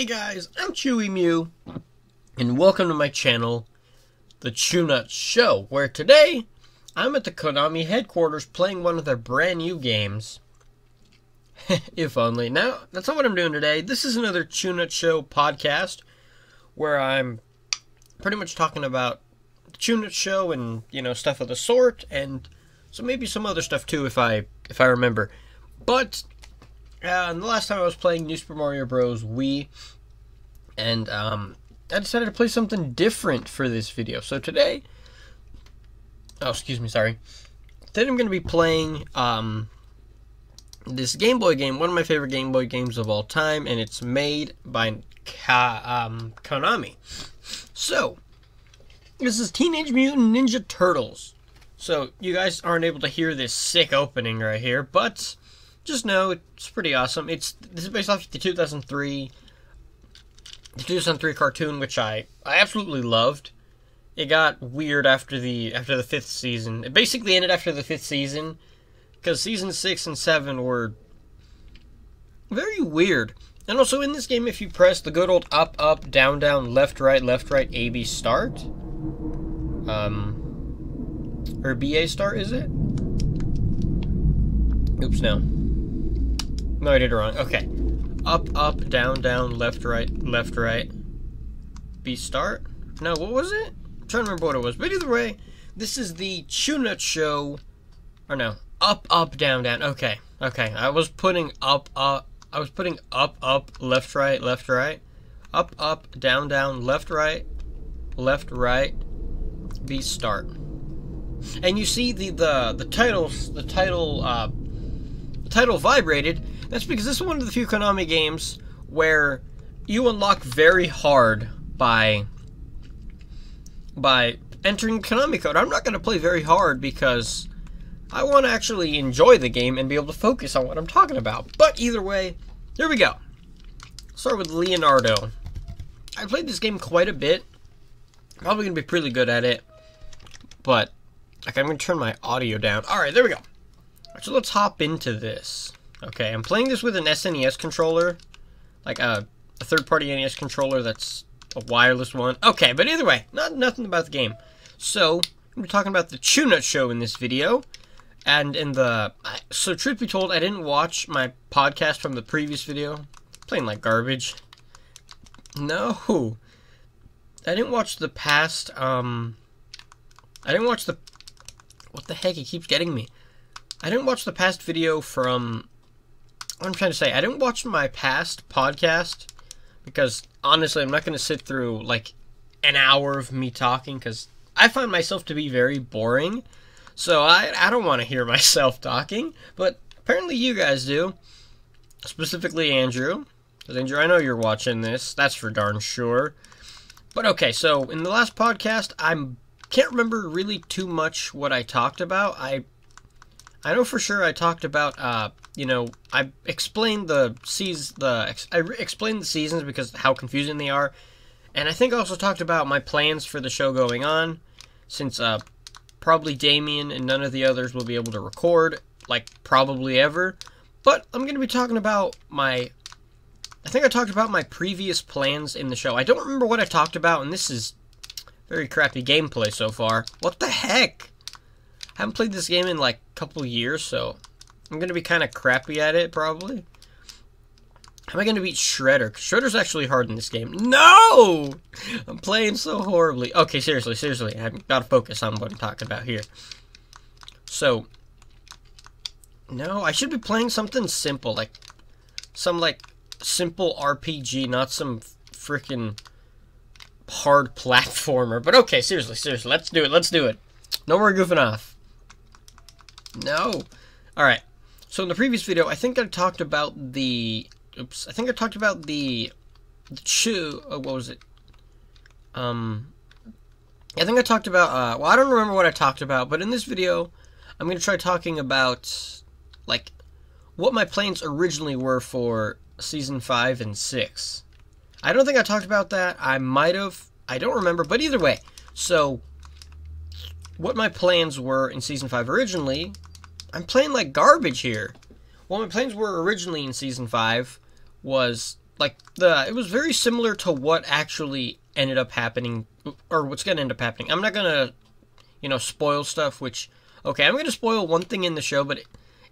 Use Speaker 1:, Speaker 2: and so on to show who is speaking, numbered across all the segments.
Speaker 1: Hey guys, I'm Chewy Mew, and welcome to my channel, The Chewnut Show, where today, I'm at the Konami headquarters playing one of their brand new games. If only. Now, that's not what I'm doing today. This is another Chewnut Show podcast, where I'm pretty much talking about the Chewnut Show and, stuff of the sort, and so maybe some other stuff too if I remember. But and the last time I was playing New Super Mario Bros. Wii, and I decided to play something different for this video. So today, Today I'm going to be playing this Game Boy game, one of my favorite Game Boy games of all time, and it's made by Konami. So, this is Teenage Mutant Ninja Turtles. So, you guys aren't able to hear this sick opening right here, but just know it's pretty awesome. This is based off the 2003 cartoon, which I absolutely loved. It got weird after the 5th season. It basically ended after the 5th season, because season 6 and 7 were very weird. And also in this game, if you press the good old up, up, down, down, left, right, A, B, start, or BA start, is it? Oops, no, I did it wrong. Okay. Up, up, down, down, left, right, B, start? No, what was it? I'm trying to remember what it was. But either way, this is the Chewnut Show. Or no, up, up, down, down. Okay. I was putting up, up, left, right. Up, up, down, down, left, right, B, start. And you see the title vibrated. That's because this is one of the few Konami games where you unlock very hard by entering Konami code. I'm not going to play very hard because I want to actually enjoy the game and be able to focus on what I'm talking about. But either way, here we go. Start with Leonardo. I played this game quite a bit. Probably going to be pretty good at it. But I'm going to turn my audio down. Alright, there we go. Alright, so let's hop into this. Okay, I'm playing this with an SNES controller. Like a third-party NES controller that's a wireless one. Okay, but either way, nothing about the game. So, I'm talking about the Chewnut Show in this video. And so truth be told, I didn't watch my podcast from the previous video. Playing like garbage. No. I didn't watch the past, what the heck, it keeps getting me. I didn't watch the past video from, what I'm trying to say, I didn't watch my past podcast, because, honestly, I'm not going to sit through, like, an hour of me talking, because I find myself to be very boring, so I don't want to hear myself talking, but apparently you guys do, specifically Andrew, because Andrew, I know you're watching this, that's for darn sure. But okay, so, in the last podcast, can't remember really too much what I talked about. I know for sure I talked about, I explained the seasons because how confusing they are. And I think I also talked about my plans for the show going on, since, probably Damien and none of the others will be able to record, like, probably ever. But I'm going to be talking about I think I talked about my previous plans in the show. I don't remember what I talked about, and this is very crappy gameplay so far. What the heck? I haven't played this game in like a couple years, so I'm going to be kind of crappy at it, probably. How am I going to beat Shredder? Shredder's actually hard in this game. No! I'm playing so horribly. Okay, seriously. I've got to focus on what I'm talking about here. So, no, I should be playing something simple, like some simple RPG, not some freaking hard platformer. But okay, seriously, let's do it. No more goofing off. No. Alright. So in the previous video, I think I talked about what was it? I think I talked about, I don't remember what I talked about, but in this video, I'm going to try talking about, like, what my plans originally were for Season 5 and 6. I don't think I talked about that. I might have. I don't remember. But either way. So, what my plans were in Season 5 originally, I'm playing like garbage here. What my plans were originally in Season 5 was like, it was very similar to what actually ended up happening, or what's going to end up happening. I'm not going to, spoil stuff, which, okay, I'm going to spoil one thing in the show, but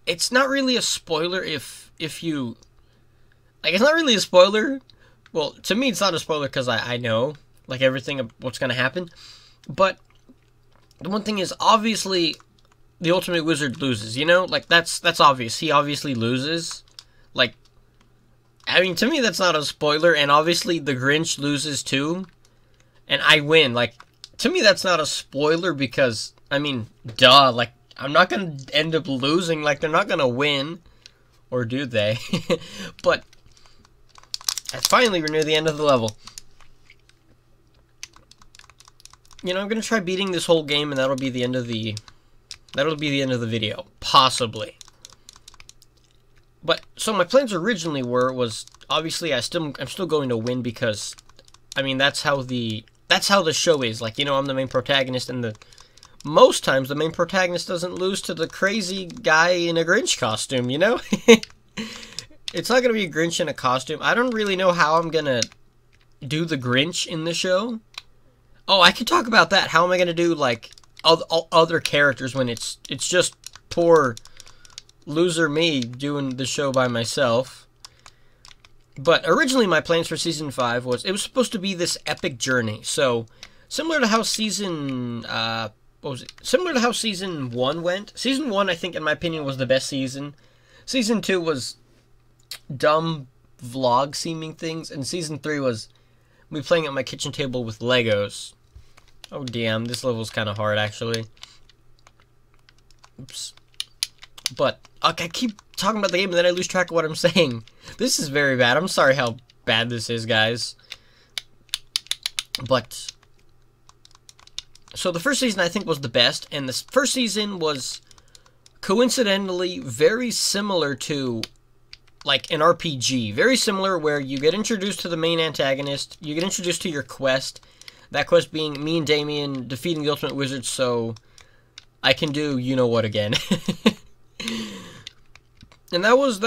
Speaker 1: it's not really a spoiler if you, like, it's not really a spoiler. Well, to me, it's not a spoiler because I know, like, everything of what's going to happen. But the one thing is, obviously, the Ultimate Wizard loses, Like, that's obvious. He obviously loses. Like, I mean, to me, that's not a spoiler. And obviously, the Grinch loses, too. And I win. Like, to me, that's not a spoiler because, I mean, duh. Like, I'm not going to end up losing. Like, they're not going to win. Or do they? But finally, we're near the end of the level. I'm going to try beating this whole game, and that'll be the end of the video. Possibly. But, so my plans originally was, obviously, I'm still going to win because, I mean, that's how the show is. Like, I'm the main protagonist, and most times the main protagonist doesn't lose to the crazy guy in a Grinch costume, It's not going to be a Grinch in a costume. I don't really know how I'm going to do the Grinch in the show. Oh, I could talk about that. How am I going to do, like, other characters when it's just poor loser me doing the show by myself? But originally my plans for Season 5 was, it was supposed to be this epic journey. So, similar to how Season 1 went. Season 1, I think, in my opinion, was the best season. Season 2 was dumb vlog-seeming things. And Season 3 was me playing at my kitchen table with Legos. Oh, damn, this level's kind of hard, actually. Oops. But, okay, I keep talking about the game and then I lose track of what I'm saying. This is very bad. I'm sorry how bad this is, guys. But, so the first season I think was the best, and this first season was coincidentally very similar to, like, an RPG. Very similar, where you get introduced to the main antagonist, you get introduced to your quest, that quest being me and Damien defeating the Ultimate Wizard so I can do you-know-what again. And that was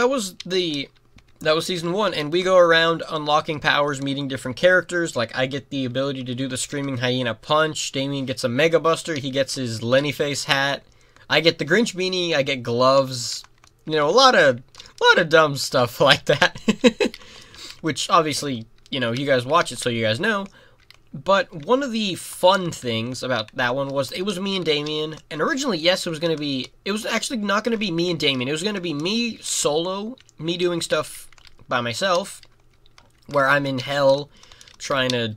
Speaker 1: Season 1, and we go around unlocking powers, meeting different characters. Like, I get the ability to do the Screaming Hyena Punch, Damien gets a Mega Buster, he gets his Lenny Face hat, I get the Grinch beanie, I get gloves, a lot of dumb stuff like that. Which, obviously, you guys watch it so you guys know. But one of the fun things about that one was it was me and Damien. And originally, yes, it was actually not going to be me and Damien. It was going to be me solo, me doing stuff by myself, where I'm in hell trying to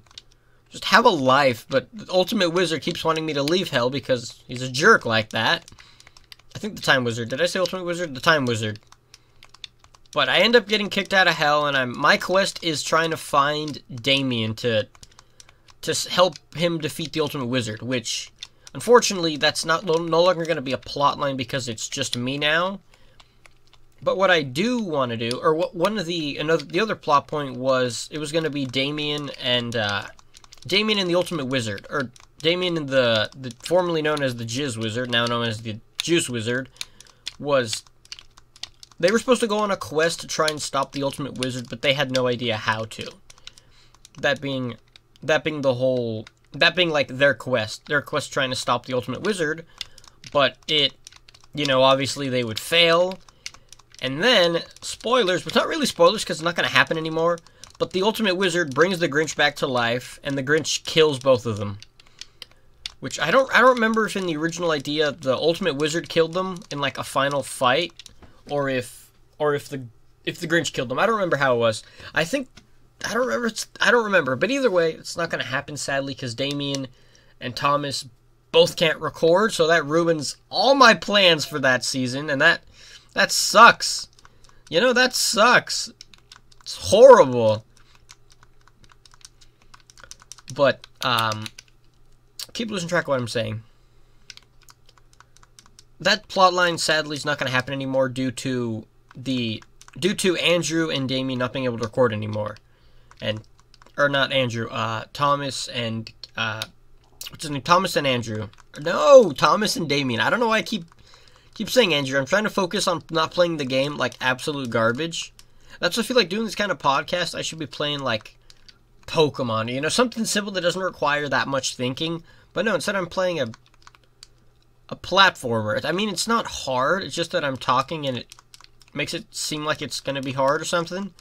Speaker 1: just have a life. But the Ultimate Wizard keeps wanting me to leave hell because he's a jerk like that. I think the Time Wizard. Did I say Ultimate Wizard? The Time Wizard. But I end up getting kicked out of hell, and my quest is trying to find Damien to help him defeat the Ultimate Wizard, which, unfortunately, that's no longer going to be a plot line because it's just me now. But what I do want to do, or the other plot point was, it was going to be Damien and the Ultimate Wizard, or Damien and the formerly known as the Jizz Wizard, now known as the Juice Wizard, they were supposed to go on a quest to try and stop the Ultimate Wizard, but they had no idea how to. That being like their quest trying to stop the Ultimate Wizard, but obviously they would fail, and then, spoilers, but not really spoilers because it's not going to happen anymore, but the Ultimate Wizard brings the Grinch back to life, and the Grinch kills both of them. Which, I don't remember if in the original idea the Ultimate Wizard killed them in, like, a final fight, or if the Grinch killed them. I don't remember how it was. I don't remember, but either way, it's not going to happen, sadly, because Damien and Thomas both can't record, so that ruins all my plans for that season, and that sucks. That sucks. It's horrible. But, keep losing track of what I'm saying. That plotline, sadly, is not going to happen anymore due to Andrew and Damien not being able to record anymore. Thomas and, what's his name? Thomas and Andrew. No, Thomas and Damien. I don't know why I keep saying Andrew. I'm trying to focus on not playing the game like absolute garbage. That's what I feel like doing this kind of podcast. I should be playing like Pokemon, you know, something simple that doesn't require that much thinking. But no, instead I'm playing a platformer. I mean, it's not hard. It's just that I'm talking and it makes it seem like it's gonna be hard or something.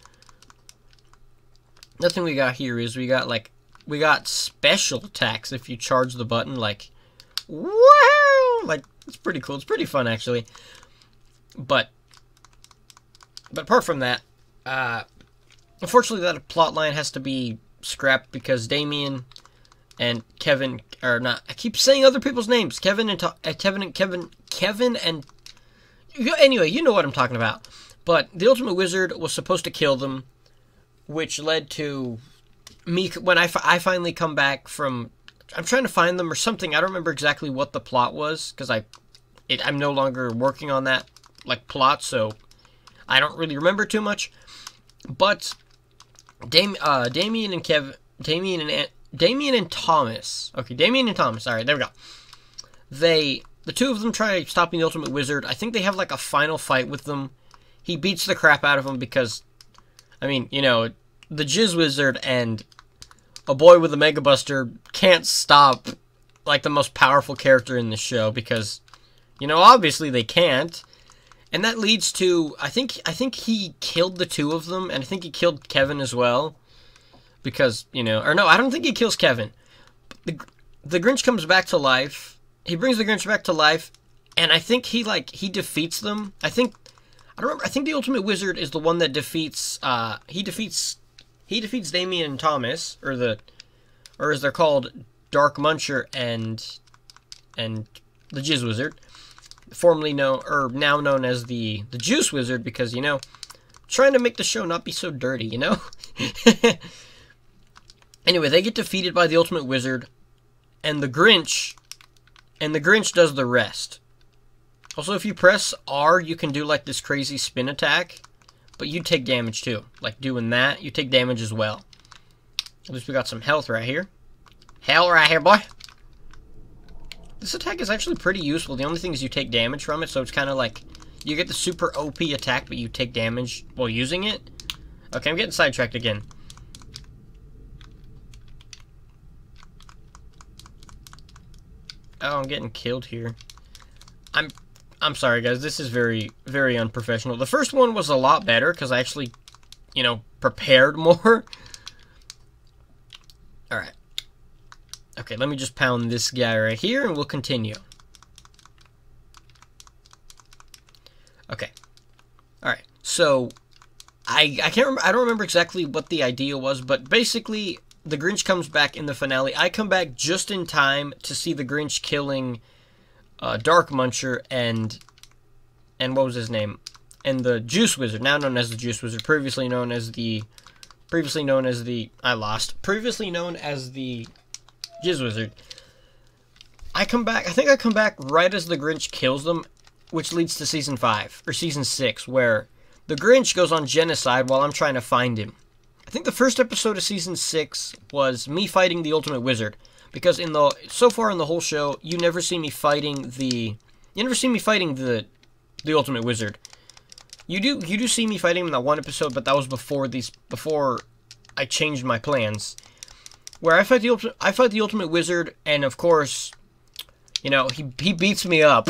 Speaker 1: Nothing we got here is we got special attacks if you charge the button, like, wow! Like, it's pretty cool. It's pretty fun, actually. But apart from that, unfortunately that plot line has to be scrapped because Damien and Kevin, or not, I keep saying other people's names. Kevin and anyway, you know what I'm talking about. But the Ultimate Wizard was supposed to kill them, which led to me, when I finally come back from, I'm trying to find them or something. I don't remember exactly what the plot was, because I'm no longer working on that, like, plot, so I don't really remember too much. But Damien and Thomas. Okay, Damien and Thomas. All right, there we go. The two of them try stopping the Ultimate Wizard. I think they have like a final fight with them. He beats the crap out of them because, I mean, you know, the Jizz Wizard and a boy with a Mega Buster can't stop like the most powerful character in the show because, you know, obviously they can't. And that leads to, I think he killed the two of them, and I think he killed Kevin as well. Because, you know, or no, I don't think he kills Kevin. The Grinch comes back to life. He brings the Grinch back to life, and I think he defeats them. I think the Ultimate Wizard is the one that defeats, he defeats Damien and Thomas, or as they're called, Dark Muncher and the Jizz Wizard. Formerly known, or now known as the Juice Wizard, because, you know, trying to make the show not be so dirty, you know? Anyway, they get defeated by the Ultimate Wizard, and the Grinch does the rest. Also, if you press R, you can do, like, this crazy spin attack, but you take damage, too. Like, doing that, you take damage as well. At least we got some health right here. Hell right here, boy! This attack is actually pretty useful. The only thing is you take damage from it, so it's kind of like you get the super OP attack, but you take damage while using it. Okay, I'm getting sidetracked again. Oh, I'm getting killed here. I'm sorry, guys. This is very, very unprofessional. The first one was a lot better because I actually, you know, prepared more. All right. Okay, let me just pound this guy right here, and we'll continue. Okay. Alright, so, I can't remember, I don't remember exactly what the idea was, but basically, the Grinch comes back in the finale. I come back just in time to see the Grinch killing Dark Muncher and what was his name? And the Juice Wizard, now known as the Juice Wizard, previously known as the Jizz Wizard. I think I come back right as the Grinch kills them, which leads to Season 5, or Season 6, where the Grinch goes on genocide while I'm trying to find him. I think the first episode of Season 6 was me fighting the Ultimate Wizard, because so far in the whole show, you never see me fighting the Ultimate Wizard. You do see me fighting him in that one episode, but that was before I changed my plans. Where I fight the Ultimate Wizard, and of course, you know, he beats me up.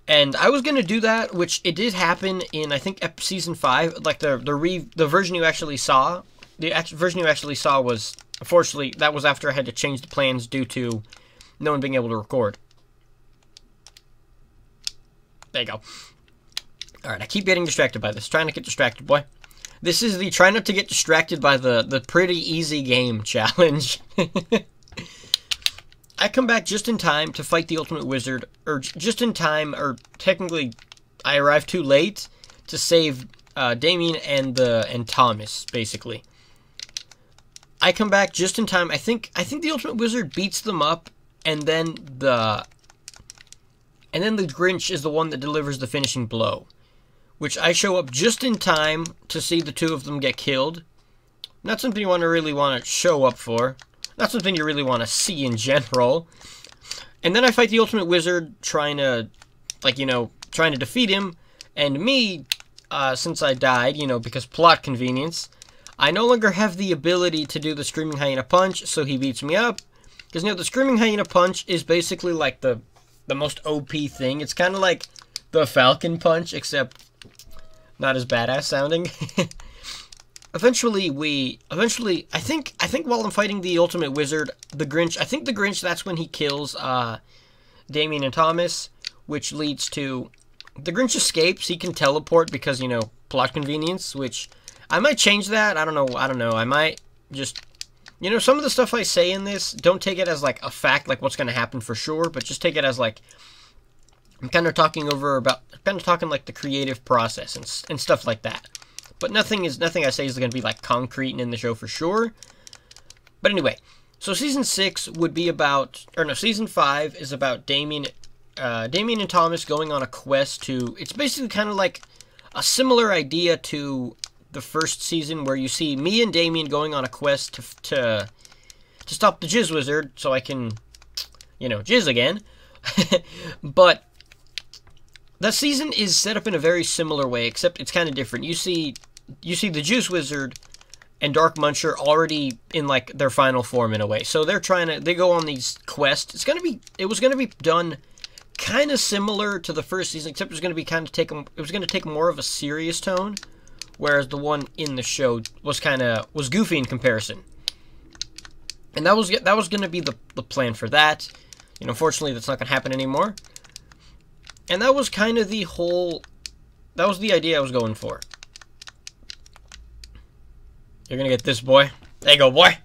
Speaker 1: And I was gonna do that, which it did happen in, I think, Season 5. Like, the version you actually saw, was, unfortunately, that was after I had to change the plans due to no one being able to record. There you go. Alright, I keep getting distracted by this. Trying to get distracted, boy. This is the try not to get distracted by the pretty easy game challenge. I come back just in time to fight the Ultimate Wizard, or just in time, or technically, I arrive too late to save Damien and Thomas, basically. I come back just in time. I think the Ultimate Wizard beats them up, and then the Grinch is the one that delivers the finishing blow. Which I show up just in time to see the two of them get killed. Not something you really want to show up for. Not something you really want to see in general. And then I fight the Ultimate Wizard, trying to defeat him. And me, since I died, because plot convenience, I no longer have the ability to do the Screaming Hyena Punch, so he beats me up. Because, the Screaming Hyena Punch is basically like the most OP thing. It's kind of like the Falcon Punch, except not as badass sounding. Eventually, I think while I'm fighting the Ultimate Wizard, the Grinch, I think the Grinch, that's when he kills, Damien and Thomas, which leads to, the Grinch escapes. He can teleport because, plot convenience, which, I might change that. I don't know. I might just, some of the stuff I say in this, don't take it as, like, a fact, like, what's going to happen for sure, but just take it as, like, I'm kind of talking, like, the creative process and stuff like that. But nothing I say is going to be, like, concrete and in the show for sure. But anyway, so Season 6 would be about, Season 5 is about Damien and Thomas going on a quest to, it's basically kind of like a similar idea to the first season, where you see me and Damien going on a quest to stop the Jizz Wizard, so I can, jizz again. But that season is set up in a very similar way, except it's kind of different. You see the Jizz Wizard and Dark Muncher already in, like, their final form in a way. So they go on these quests. It was gonna be done kind of similar to the first season, except it was going to take more of a serious tone, whereas the one in the show was goofy in comparison. And that was going to be the plan for that. Unfortunately, that's not going to happen anymore. And that was kind of the idea I was going for. You're going to get this, boy. There you go, boy.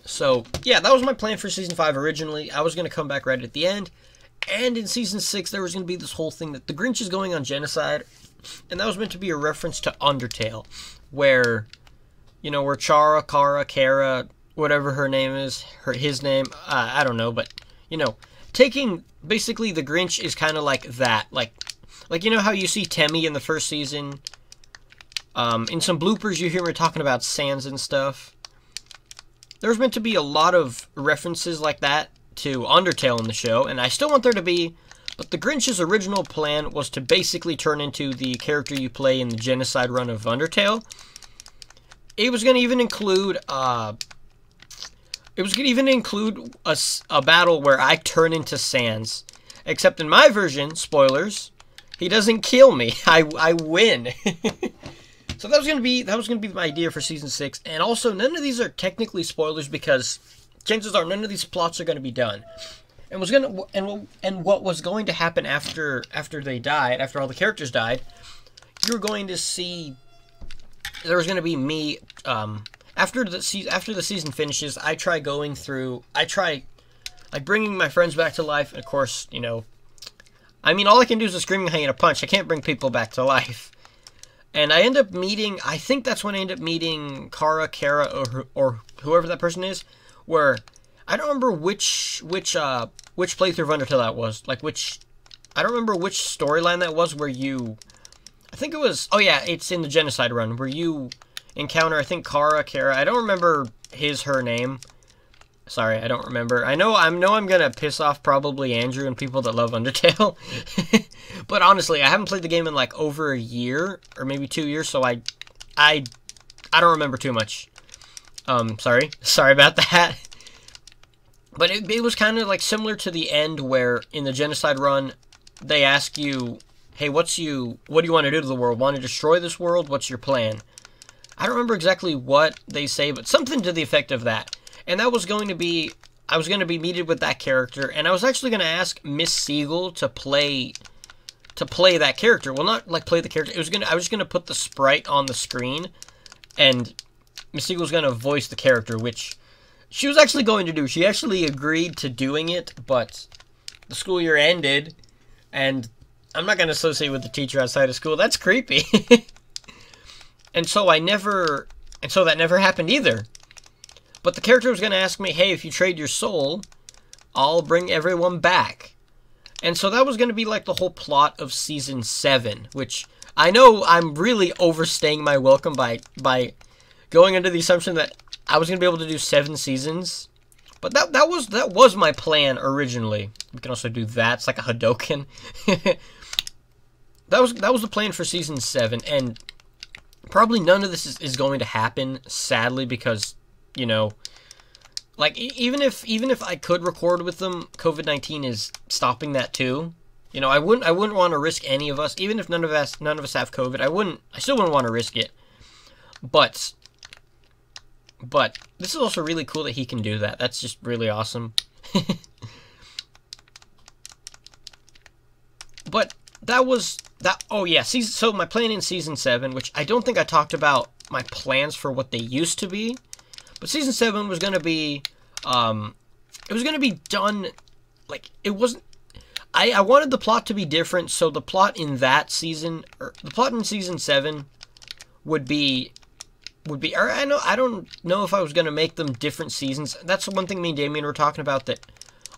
Speaker 1: So, yeah, that was my plan for Season 5 originally. I was going to come back right at the end. And in Season 6, there was going to be this whole thing that the Grinch is going on genocide. And that was meant to be a reference to Undertale. Where, where Chara, Kara, Kara, whatever her name is, his name, I don't know. But, taking, basically the Grinch is kind of like that. Like, how you see Temmie in the first season. In some bloopers, you hear me talking about Sans and stuff. There's meant to be a lot of references like that to Undertale in the show, and I still want there to be, but the Grinch's original plan was to basically turn into the character you play in the Genocide run of Undertale. It was going to even include, a battle where I turn into Sans. Except in my version, spoilers, he doesn't kill me. I win. So that was gonna be my idea for Season 6, and also none of these are technically spoilers because chances are none of these plots are gonna be done. And what was going to happen after they died, after all the characters died, you were going to see there was gonna be me after the season finishes. I try like bringing my friends back to life, and of course, all I can do is a Screaming Hyena Punch. I can't bring people back to life. And I end up meeting, I think that's when I end up meeting Kara, or whoever that person is, where, I don't remember which playthrough of Undertale that was, I don't remember which storyline that was where I think it was, oh yeah, it's in the Genocide run, where you encounter, I think, Kara, I don't remember her name. Sorry, I don't remember. I know I'm gonna piss off probably Andrew and people that love Undertale. But honestly, I haven't played the game in like over a year or maybe 2 years, so I don't remember too much. Sorry about that. But it was kind of like similar to the end where in the Genocide run they ask you, hey, what do you want to do to the world? Want to destroy this world? What's your plan? I don't remember exactly what they say, but something to the effect of that. And that was going to be, I was going to be meted with that character, and I was actually going to ask Miss Siegel to play that character. Well, not like play the character. I was just going to put the sprite on the screen, and Miss Siegel was going to voice the character, which she was actually going to do. She actually agreed to doing it, but the school year ended, and I'm not going to associate with the teacher outside of school. That's creepy. And so that never happened either. But the character was going to ask me, hey, if you trade your soul, I'll bring everyone back. And so that was going to be like the whole plot of Season 7, which I know I'm really overstaying my welcome by going under the assumption that I was going to be able to do 7 seasons, But that was my plan originally. We can also do that. It's like a Hadoken. That was the plan for season 7, and probably none of this is going to happen, sadly, because, you know, like even if I could record with them, COVID-19 is stopping that too. You know, I wouldn't want to risk any of us, even if none of us have COVID. I still wouldn't want to risk it. But this is also really cool that he can do that. That's just really awesome. But that was that. Oh yeah, so my plan in season 7, which I don't think I talked about my plans for what they used to be, but season 7 was gonna be, it was gonna be done like it wasn't. I wanted the plot to be different, so the plot in that season, or the plot in season 7, would be. Or I don't know if I was gonna make them different seasons. That's the one thing me and Damien were talking about. That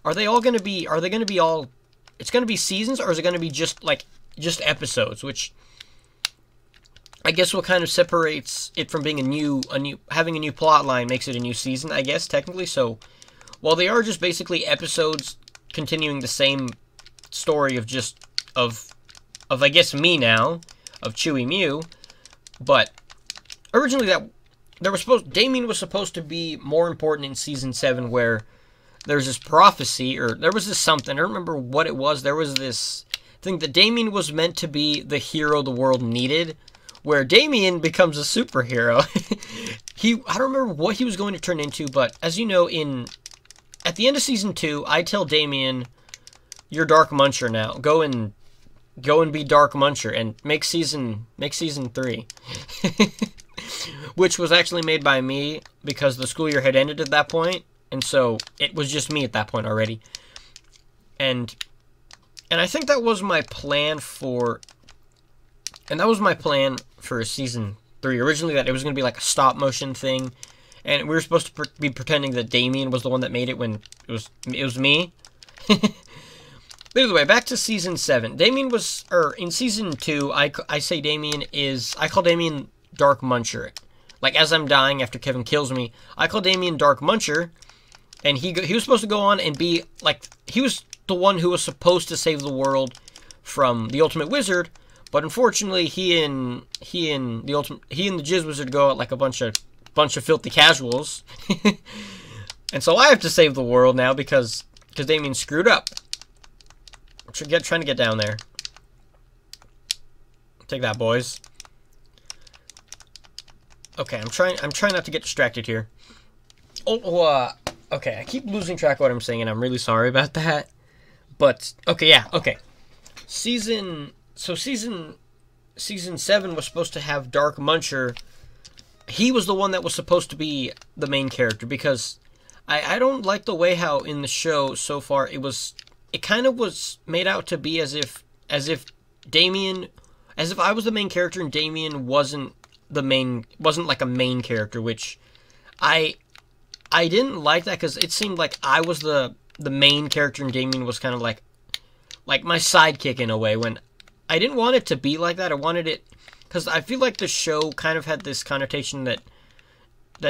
Speaker 1: are they going to be all? It's gonna be seasons, or is it gonna be just episodes? Which I guess what kind of separates it from being having a new plot line makes it a new season, I guess, technically. So while they are just basically episodes continuing the same story of I guess me now, of Chewie Mew, but originally Damien was supposed to be more important in season 7, where there's this prophecy, or there was this something, I don't remember what it was, there was this thing that Damien was meant to be the hero the world needed, where Damien becomes a superhero. I don't remember what he was going to turn into, but as you know, at the end of season 2, I tell Damien, "You're Dark Muncher now. Go and be Dark Muncher and make season 3." Which was actually made by me because the school year had ended at that point, and so it was just me at that point already. And I think that was my plan for season 3 originally, that it was going to be like a stop motion thing, and we were supposed to be pretending that Damien was the one that made it when it was me. But either way, back to season 7. In season 2, I call Damien Dark Muncher. Like, as I'm dying after Kevin kills me, I call Damien Dark Muncher, and he was supposed to go on and be, like, he was the one who was supposed to save the world from the Ultimate Wizard, but unfortunately, he and the Jizz Wizard go out like a bunch of filthy casuals. And so I have to save the world now because Damien screwed up. Trying to get down there. Take that, boys. Okay, I'm trying not to get distracted here. Okay, I keep losing track of what I'm saying, and I'm really sorry about that. But okay, yeah, okay. Season 7 was supposed to have Dark Muncher. He was the one that was supposed to be the main character, because I don't like the way how in the show so far it kind of was made out to be as if I was the main character and Damien wasn't like a main character, which I didn't like that, because it seemed like I was the main character and Damien was kind of like my sidekick in a way, when I didn't want it to be like that. I wanted it, because I feel like the show kind of had this connotation that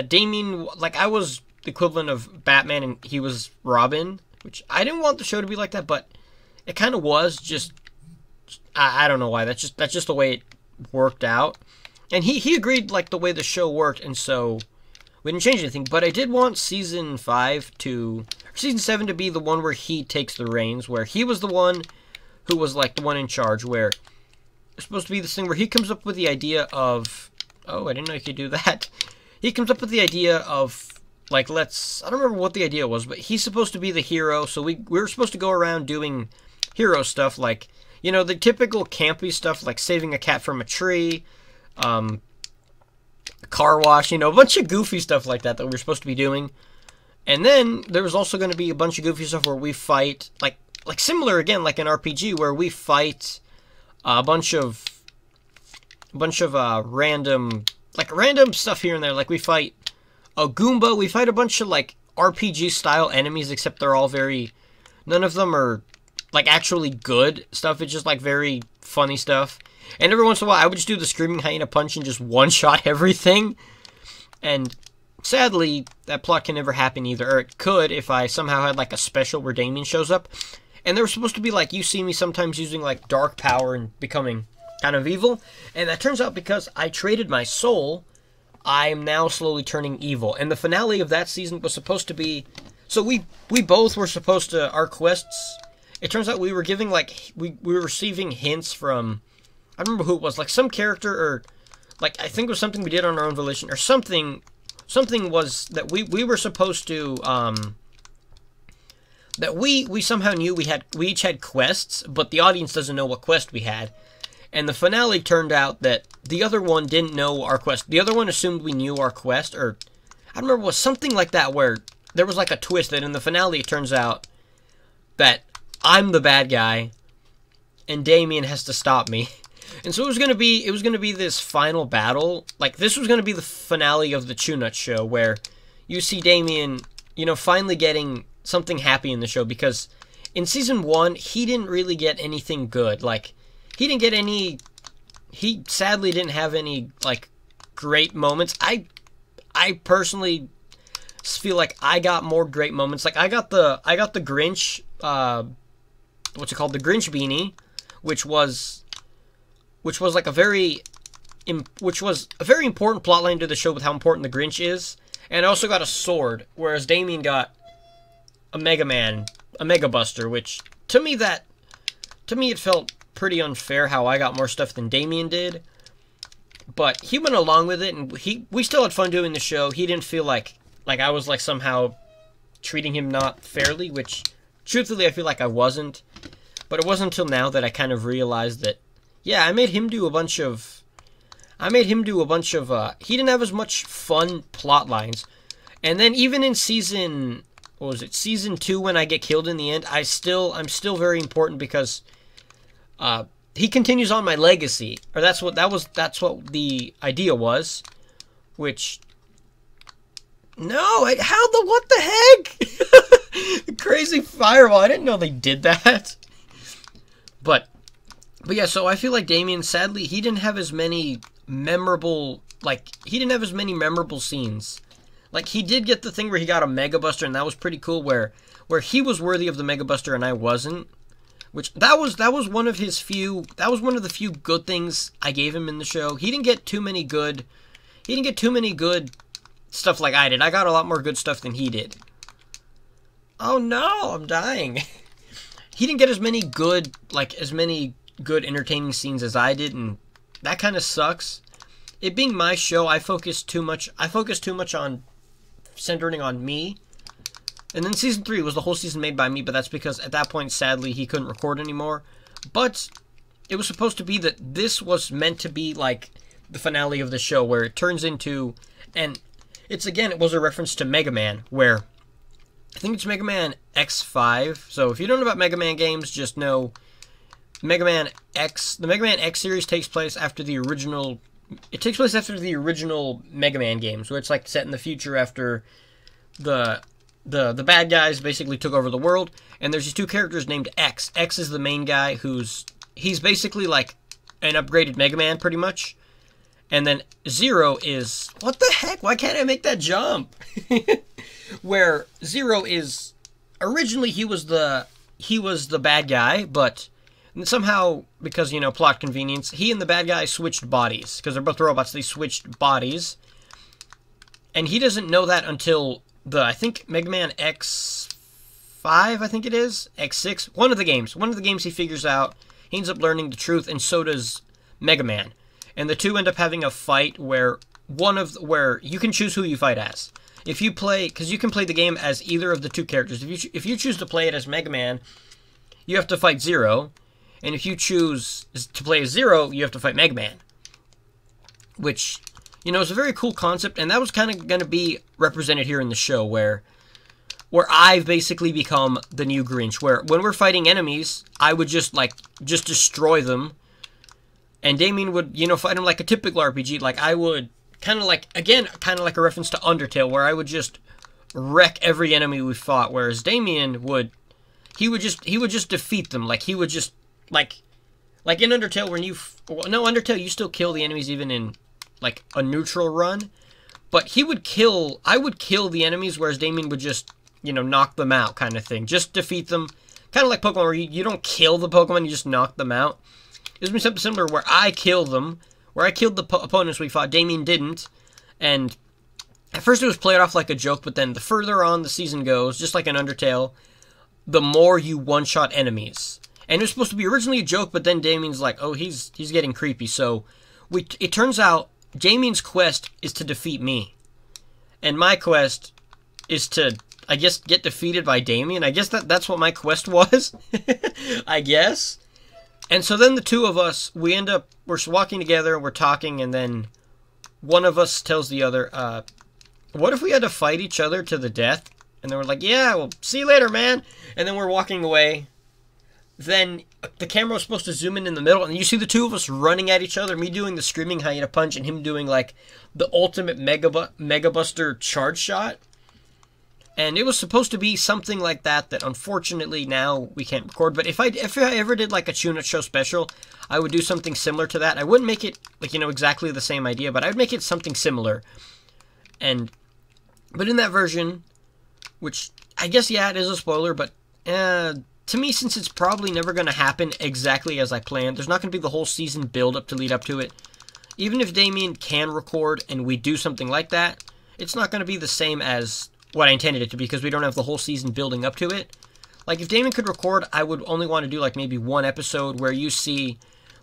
Speaker 1: Damien, like, I was the equivalent of Batman and he was Robin, which I didn't want the show to be like that, but it kind of was. Just I don't know why. That's just the way it worked out. And he agreed, like, the way the show worked, and so we didn't change anything. But I did want season 7 to be the one where he takes the reins, where he was the one who was, like, the one in charge, where it's supposed to be this thing where he comes up with the idea of, oh, I didn't know you could do that. He comes up with the idea of, like, I don't remember what the idea was, but he's supposed to be the hero, so we were supposed to go around doing hero stuff, like, you know, the typical campy stuff, like saving a cat from a tree, car wash, you know, a bunch of goofy stuff like that we were supposed to be doing. And then there was also going to be a bunch of goofy stuff where we fight, like similar again, like an RPG, where we fight a bunch of random stuff here and there. Like, we fight a Goomba, we fight a bunch of, like, RPG style enemies, except they're all none of them are, like, actually good stuff. It's just, like, very funny stuff. And every once in a while, I would just do the Screaming Hyena Punch and just one-shot everything. And sadly, that plot can never happen either, or it could if I somehow had like a special where Damien shows up. And there was supposed to be like, you see me sometimes using like dark power and becoming kind of evil. And that turns out because I traded my soul, I am now slowly turning evil. And the finale of that season was supposed to be... So we both were supposed to... Our quests... It turns out we were giving like... We were receiving hints from... I don't remember who it was. Like some character or... Like I think it was something we did on our own volition. Or something... Something was that we were supposed to... That we somehow knew we each had quests, but the audience doesn't know what quest we had. And the finale turned out that the other one didn't know our quest. The other one assumed we knew our quest, or I don't remember, it was something like that where there was like a twist that in the finale it turns out that I'm the bad guy and Damien has to stop me. And so it was gonna be this final battle. Like this was gonna be the finale of the Chew Nut show where you see Damien, you know, finally getting something happy in the show, because in season 1 he didn't really get anything good. Like he didn't get any, he sadly didn't have any like great moments. I personally feel like I got more great moments. Like I got the Grinch, what's it called, the Grinch beanie, which was like a very important plotline to the show with how important the Grinch is. And I also got a sword, whereas Damien got a Mega Buster, which to me it felt pretty unfair how I got more stuff than Damien did. But he went along with it, and we still had fun doing the show. He didn't feel like I was like somehow treating him not fairly, which truthfully I feel like I wasn't. But it wasn't until now that I kind of realized that, yeah, I made him do a bunch of he didn't have as much fun plot lines. And then even in season 2 when I get killed in the end, I'm still very important because he continues on my legacy, or that's what the idea was. Which, no, what the heck? Crazy fireball! I didn't know they did that. But yeah, so I feel like Damien, sadly, he didn't have as many memorable scenes. Like, he did get the thing where he got a Mega Buster, and that was pretty cool, where he was worthy of the Mega Buster and I wasn't. Which, that was one of the few good things I gave him in the show. He didn't get too many good stuff like I did. I got a lot more good stuff than he did. Oh no, I'm dying. He didn't get as many good entertaining scenes as I did, and that kind of sucks. It being my show, I focused too much on centering on me. And then season 3 was the whole season made by me, but that's because at that point, sadly, he couldn't record anymore. But it was supposed to be that this was meant to be like the finale of the show, where it turns into, and it was a reference to Mega Man, where I think it's Mega Man X5. So if you don't know about Mega Man games, just know Mega Man X. The Mega Man X series takes place after the original. It takes place after the original Mega Man games, where it's like set in the future after the bad guys basically took over the world. And there's these two characters named X. X is the main guy he's basically like an upgraded Mega Man, pretty much. And then Zero is, what the heck? Why can't I make that jump? Where Zero is, originally he was the bad guy, but somehow, because, plot convenience, he and the bad guy switched bodies. Because they're both robots, they switched bodies. And he doesn't know that until I think Mega Man X5, I think it is, X6, one of the games he figures out, he ends up learning the truth, and so does Mega Man. And the two end up having a fight where you can choose who you fight as. If you play, because you can play the game as either of the two characters. If you choose to play it as Mega Man, you have to fight Zero. And if you choose to play as Zero, you have to fight Mega Man. Which, is a very cool concept, and that was kind of going to be represented here in the show, where I've basically become the new Grinch, where when we're fighting enemies, I would just destroy them, and Damien would, fight them like a typical RPG. Like, I would, kind of like a reference to Undertale, where I would just wreck every enemy we fought, whereas Damien would just defeat them. Like, he would just, like in Undertale, Undertale, you still kill the enemies even in, like, a neutral run, But I would kill the enemies, whereas Damien would just, knock them out kind of thing. Just defeat them. Kind of like Pokemon, where you don't kill the Pokemon, you just knock them out. There's been something similar where I kill them, where I killed the opponents we fought. Damien didn't. And at first it was played off like a joke, but then the further on the season goes, just like an Undertale, the more you one-shot enemies. And it was supposed to be originally a joke, but then Damien's like, oh, he's getting creepy. So it turns out Damien's quest is to defeat me. And my quest is to, I guess, get defeated by Damien. I guess that's what my quest was. I guess. And so then the two of us, we're walking together, we're talking, and then one of us tells the other, what if we had to fight each other to the death? And then we're like, yeah, well, see you later, man. And then we're walking away. Then the camera was supposed to zoom in the middle, and you see the two of us running at each other, me doing the screaming hyena punch, and him doing, like, the ultimate Mega Buster charge shot. And it was supposed to be something like that unfortunately now we can't record. But if I ever did, like, a Chunat Show special, I would do something similar to that. I wouldn't make it, like, exactly the same idea, but I would make it something similar. But in that version, which, I guess, yeah, it is a spoiler, but, to me, since it's probably never going to happen exactly as I planned, there's not going to be the whole season build-up to lead up to it. Even if Damien can record and we do something like that, it's not going to be the same as what I intended it to be, because we don't have the whole season building up to it. Like, if Damien could record, I would only want to do, like, maybe one episode where you see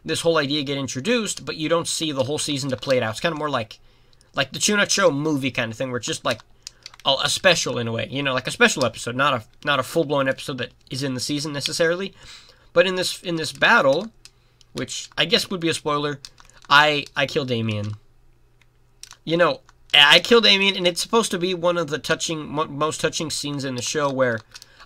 Speaker 1: this whole idea get introduced, but you don't see the whole season to play it out. It's kind of more like the Chunat Show movie kind of thing, where it's just, like, a special in a way, like a special episode, not a full-blown episode that is in the season necessarily. But in this battle, which I guess would be a spoiler, I kill Damien. I kill Damien, and it's supposed to be one of the most touching scenes in the show, where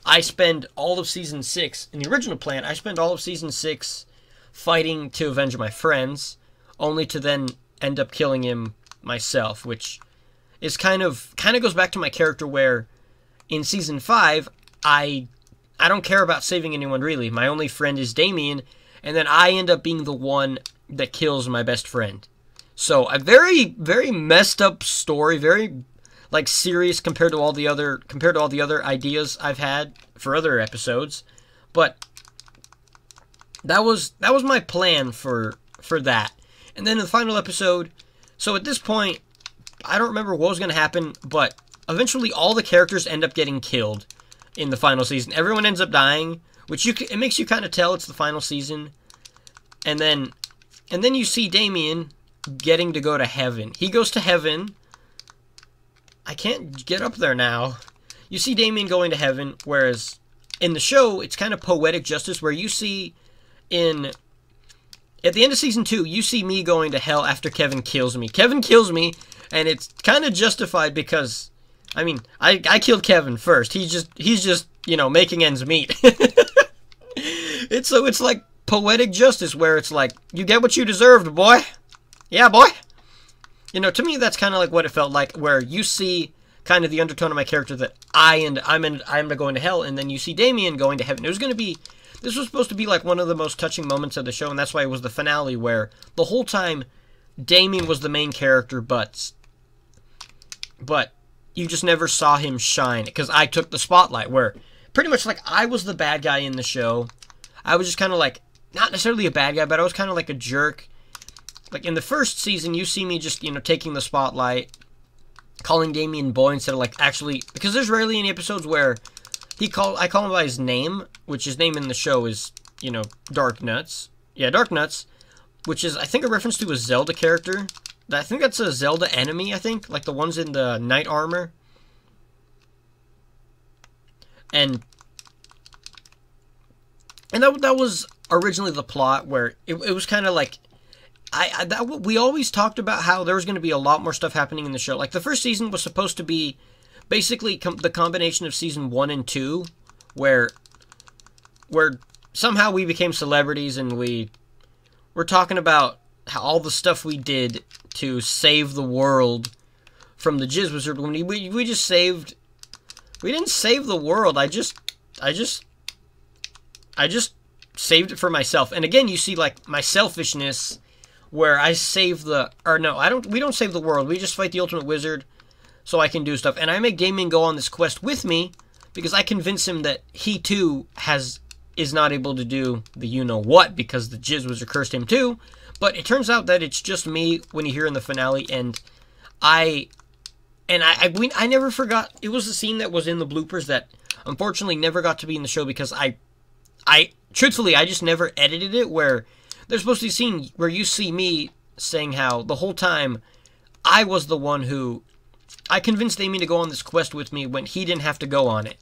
Speaker 1: I spend all of Season 6, in the original plan, I spend all of Season 6 fighting to avenge my friends, only to then end up killing him myself, which is kind of goes back to my character, where in Season 5, I don't care about saving anyone, really. My only friend is Damien, and then I end up being the one that kills my best friend. So, a very, very messed up story, very, like, serious compared to all the other ideas I've had for other episodes. But that was my plan for that. And then in the final episode, so at this point, I don't remember what was going to happen, but eventually all the characters end up getting killed in the final season. Everyone ends up dying, which it makes you kind of tell it's the final season. And then you see Damien getting to go to heaven. He goes to heaven. I can't get up there now. You see Damien going to heaven, whereas in the show, it's kind of poetic justice, where you see at the end of Season 2, you see me going to hell after Kevin kills me. Kevin kills me, and it's kind of justified because, I mean, I killed Kevin first. He's just making ends meet. It's like poetic justice, where it's like, you get what you deserved, boy. Yeah, boy. To me, that's kind of like what it felt like, where you see kind of the undertone of my character that I'm going to hell, and then you see Damien going to heaven. This was supposed to be like one of the most touching moments of the show, and that's why it was the finale, where the whole time Damien was the main character, but you just never saw him shine, because I took the spotlight, where pretty much like I was the bad guy in the show. I was just kind of like, not necessarily a bad guy, but I was kind of like a jerk. Like in the first season, you see me just, taking the spotlight, calling Damien boy instead of like actually, because there's rarely any episodes where I call him by his name, which his name in the show is, Darknuts. Yeah, Darknuts, which is, I think, a reference to a Zelda character. I think that's a Zelda enemy, I think, like the ones in the knight armor. And that was originally the plot, where it was kind of like, we always talked about how there was going to be a lot more stuff happening in the show. Like, the first season was supposed to be basically the combination of Season 1 and 2, where somehow we became celebrities, and we're talking about how all the stuff we did to save the world from the Jizz Wizard. We just saved... We didn't save the world, I just saved it for myself. And again, you see, like, my selfishness, where I save we don't save the world, we just fight the Ultimate Wizard. so I can do stuff. And I make Damien go on this quest with me because I convince him that he too is not able to do the you-know-what because the Jizz Wizard cursed him too. But it turns out that it's just me when you hear in the finale, and I never forgot. It was a scene that was in the bloopers that unfortunately never got to be in the show because truthfully, I just never edited it, where there's supposed to be a scene where you see me saying how the whole time I was the one who... I convinced Damien to go on this quest with me when he didn't have to go on it.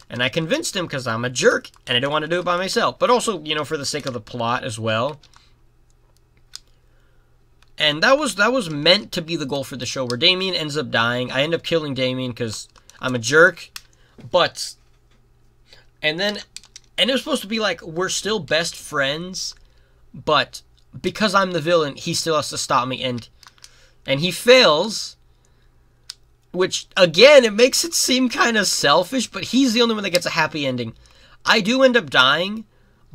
Speaker 1: And I convinced him because I'm a jerk, and I don't want to do it by myself. But also, you know, for the sake of the plot as well. And that was meant to be the goal for the show, where Damien ends up dying. I end up killing Damien because I'm a jerk. But... And it was supposed to be like, we're still best friends, but because I'm the villain, he still has to stop me, and he fails, which, again, it makes it seem kind of selfish, but he's the only one that gets a happy ending. I do end up dying,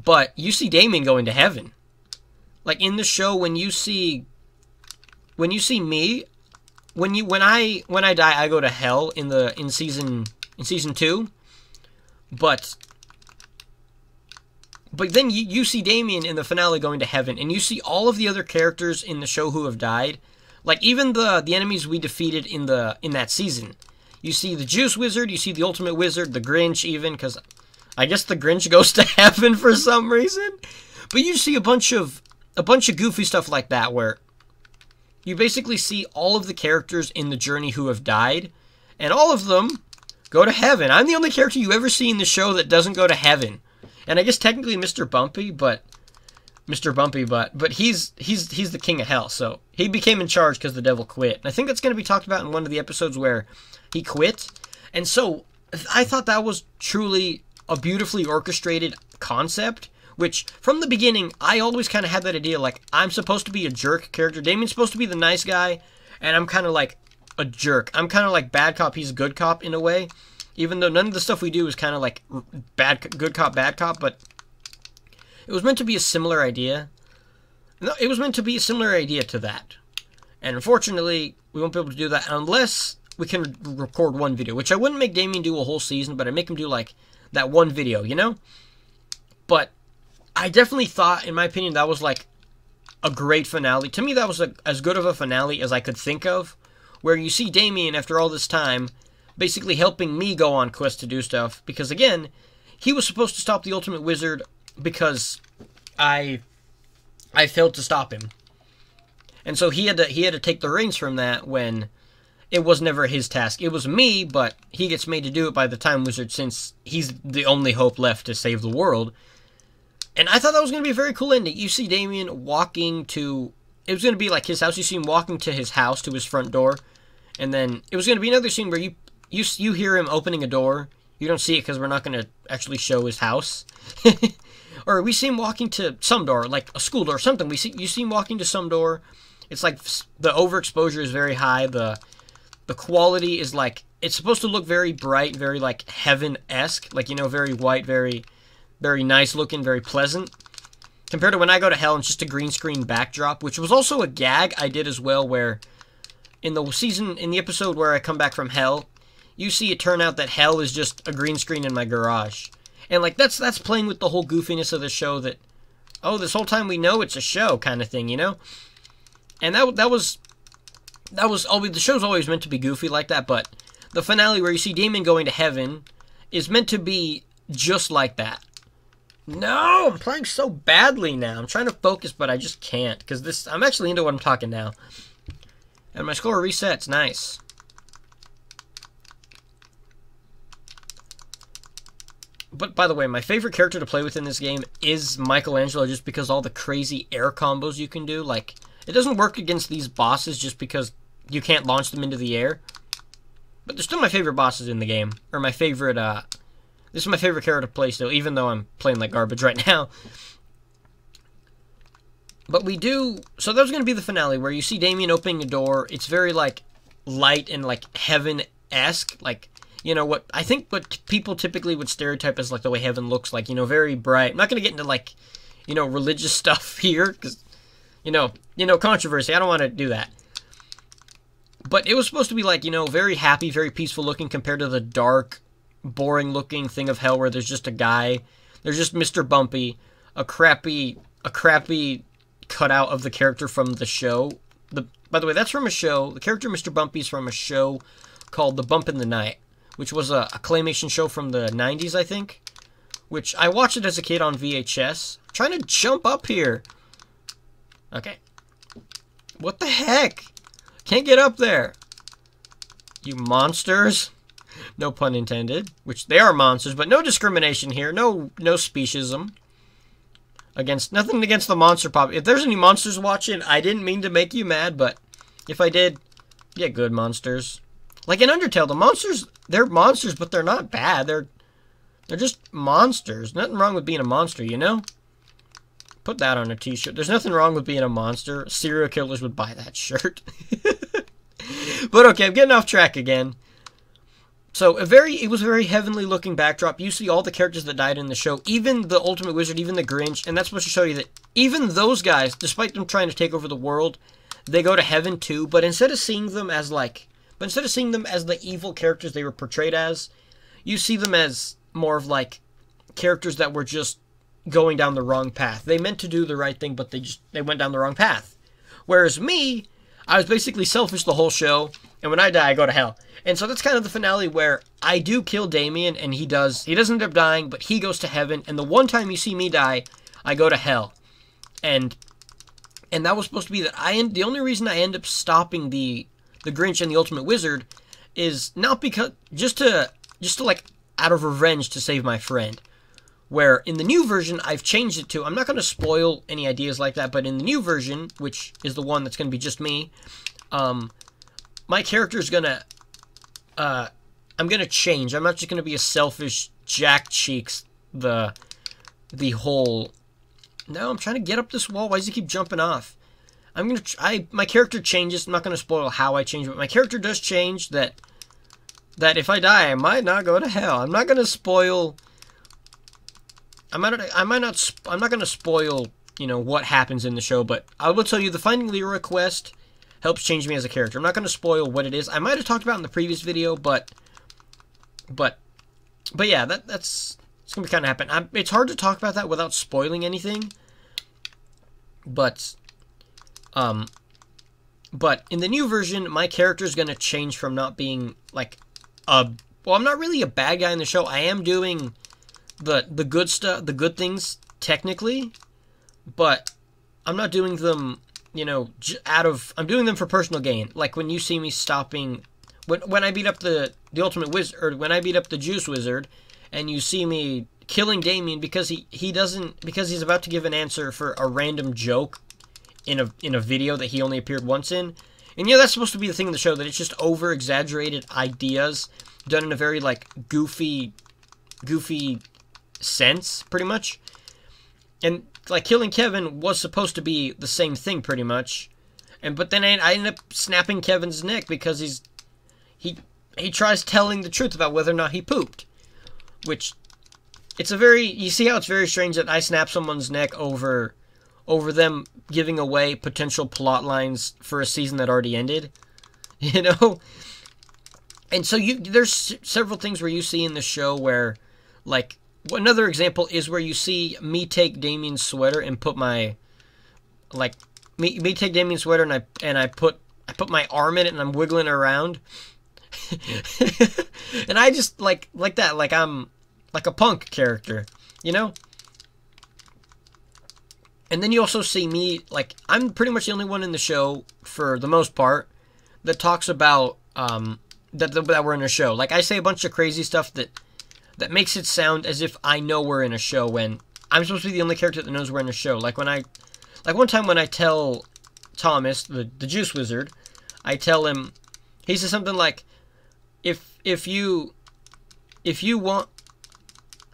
Speaker 1: but you see Damien going to heaven. Like, in the show, when you see me, when I die, I go to hell in season 2, but then you see Damien in the finale going to heaven, and you see all of the other characters in the show who have died. Like, even the enemies we defeated in that season. You see the Juice Wizard, you see the Ultimate Wizard, the Grinch even, because I guess the Grinch goes to heaven for some reason. But you see a bunch of goofy stuff like that, where you basically see all of the characters in the journey who have died, and all of them go to heaven. I'm the only character you ever see in the show that doesn't go to heaven. And I guess technically Mr. Bumpy, but he's the king of hell, so he became in charge because the devil quit. And I think that's going to be talked about in one of the episodes where he quit. And so I thought that was truly a beautifully orchestrated concept, which from the beginning I always kind of had that idea, like, I'm supposed to be a jerk character. Damien's supposed to be the nice guy, and I'm kind of like a jerk. I'm kind of like bad cop, he's good cop in a way. Even though none of the stuff we do is kind of like good cop, bad cop, but it was meant to be a similar idea. No, it was meant to be a similar idea to that. And unfortunately, we won't be able to do that unless we can record one video, which I wouldn't make Damien do a whole season, but I'd make him do like that one video, you know? But I definitely thought, in my opinion, that was like a great finale. To me, that was as good of a finale as I could think of, where you see Damien after all this time basically helping me go on quests to do stuff, because again, he was supposed to stop the Ultimate Wizard because I failed to stop him. And so he had to take the reins from that when it was never his task. It was me, but he gets made to do it by the Time Wizard since he's the only hope left to save the world. And I thought that was going to be a very cool ending. You see Damien walking to... It was going to be like his house. You see him walking to his house, to his front door. And then it was going to be another scene where you hear him opening a door. You don't see it because we're not going to actually show his house. Or we see him walking to some door, like a school door or something. You see him walking to some door. It's like the overexposure is very high. The quality is like, it's supposed to look very bright, very like heaven-esque. Like, you know, very white, very, very nice looking, very pleasant. Compared to when I go to hell, and it's just a green screen backdrop, which was also a gag I did as well, where in the episode where I come back from hell, you see it turn out that hell is just a green screen in my garage. And like that's playing with the whole goofiness of the show, that, oh, this whole time we know it's a show kind of thing, you know? And that was always, the show's always meant to be goofy like that, but the finale where you see Damien going to heaven is meant to be just like that. No, I'm playing so badly now. I'm trying to focus, but I just can't, because I'm actually into what I'm talking now. And my score resets, nice. But, by the way, my favorite character to play with in this game is Michelangelo, just because all the crazy air combos you can do. Like, it doesn't work against these bosses just because you can't launch them into the air. But they're still my favorite bosses in the game. Or my favorite, this is my favorite character to play still, even though I'm playing like garbage right now. But we do... So that was going to be the finale, where you see Damien opening a door. It's very, like, light and, like, heaven-esque. Like, you know, what people typically would stereotype as, like, the way heaven looks like. You know, very bright. I'm not going to get into, like, you know, religious stuff here, because, you know, controversy. I don't want to do that. But it was supposed to be like, you know, very happy, very peaceful looking compared to the dark, boring looking thing of hell where there's just a guy. There's just Mr. Bumpy, a crappy cutout of the character from the show. By the way, that's from a show. The character Mr. Bumpy's from a show called The Bump in the Night, which was a claymation show from the 90s, I think. Which I watched it as a kid on VHS. I'm trying to jump up here. Okay. What the heck? Can't get up there. You monsters. No pun intended. Which they are monsters, but no discrimination here. No speciesism. Nothing against the monster pop. If there's any monsters watching, I didn't mean to make you mad, but if I did, yeah, good monsters. Like in Undertale, the monsters, they're monsters, but they're not bad. They're just monsters. Nothing wrong with being a monster, you know? Put that on a t-shirt. There's nothing wrong with being a monster. Serial killers would buy that shirt. But okay, I'm getting off track again. So it was a very heavenly looking backdrop. You see all the characters that died in the show, even the Ultimate Wizard, even the Grinch, and that's supposed to show you that even those guys, despite them trying to take over the world, they go to heaven too. But instead of seeing them as the evil characters they were portrayed as, you see them as more of like characters that were just going down the wrong path. They meant to do the right thing, but they went down the wrong path. Whereas me, I was basically selfish the whole show, and when I die, I go to hell. And so that's kind of the finale where I do kill Damien, and he doesn't end up dying, but he goes to heaven, and the one time you see me die, I go to hell. And that was supposed to be that the only reason I end up stopping the Grinch and the Ultimate Wizard is not because just to like out of revenge to save my friend. Where in the new version I've changed it to, I'm not going to spoil any ideas like that, but in the new version, which is the one that's going to be just me, my character is gonna I'm gonna change. I'm not just gonna be a selfish Jack Cheeks the whole. No, I'm trying to get up this wall. Why does he keep jumping off? My character changes. I'm not gonna spoil how I change, but my character does change. That if I die, I might not go to hell. I'm not gonna spoil. I'm not gonna spoil, you know, what happens in the show, but I will tell you the Finding Leroy quest helps change me as a character. I'm not gonna spoil what it is. I might have talked about it in the previous video, but yeah, it's gonna be kind of happen. It's hard to talk about that without spoiling anything. But in the new version, my character is gonna change from not being like I'm not really a bad guy in the show. I am doing the good stuff, the good things technically, but I'm not doing them, you know, I'm doing them for personal gain. Like when you see me stopping, when I beat up the Ultimate Wizard, or when I beat up the Juice Wizard, and you see me killing Damien because because he's about to give an answer for a random joke in a video that he only appeared once in. And yeah, that's supposed to be the thing in the show, that it's just over exaggerated ideas done in a very like goofy sense, pretty much. And like killing Kevin was supposed to be the same thing, pretty much. But then I ended up snapping Kevin's neck because he tries telling the truth about whether or not he pooped. Which, you see how it's very strange that I snap someone's neck over them giving away potential plot lines for a season that already ended, you know? And so there's several things where you see in the show where, like, another example is where you see me take Damien's sweater and put my, like, me take Damien's sweater and I put my arm in it and I'm wiggling around. And I just like that, like I'm like a punk character, you know? And then you also see me, like, I'm pretty much the only one in the show, for the most part, that talks about, that we're in a show. Like, I say a bunch of crazy stuff that makes it sound as if I know we're in a show, when I'm supposed to be the only character that knows we're in a show. Like, one time when I tell Thomas, the Juice Wizard, I tell him, he says something like, if you want,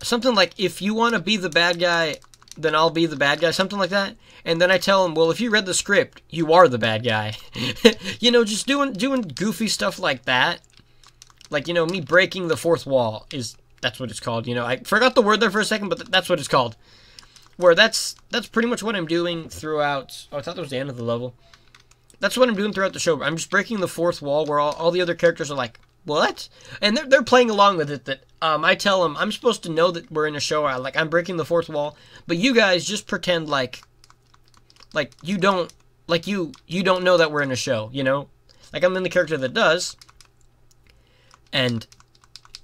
Speaker 1: something like, if you want to be the bad guy, then I'll be the bad guy, something like that. And then I tell him, well, if you read the script, you are the bad guy. You know, just doing goofy stuff like that. Like, you know, me breaking the fourth wall that's what it's called. You know, I forgot the word there for a second, but that's what it's called. Where that's pretty much what I'm doing throughout. Oh, I thought that was the end of the level. that's what I'm doing throughout the show. I'm just breaking the fourth wall where all the other characters are like, what? And they're playing along with it. That I tell them I'm supposed to know that we're in a show. I'm breaking the fourth wall, but you guys just pretend like you don't you don't know that we're in a show. You know, like I'm in the character that does, and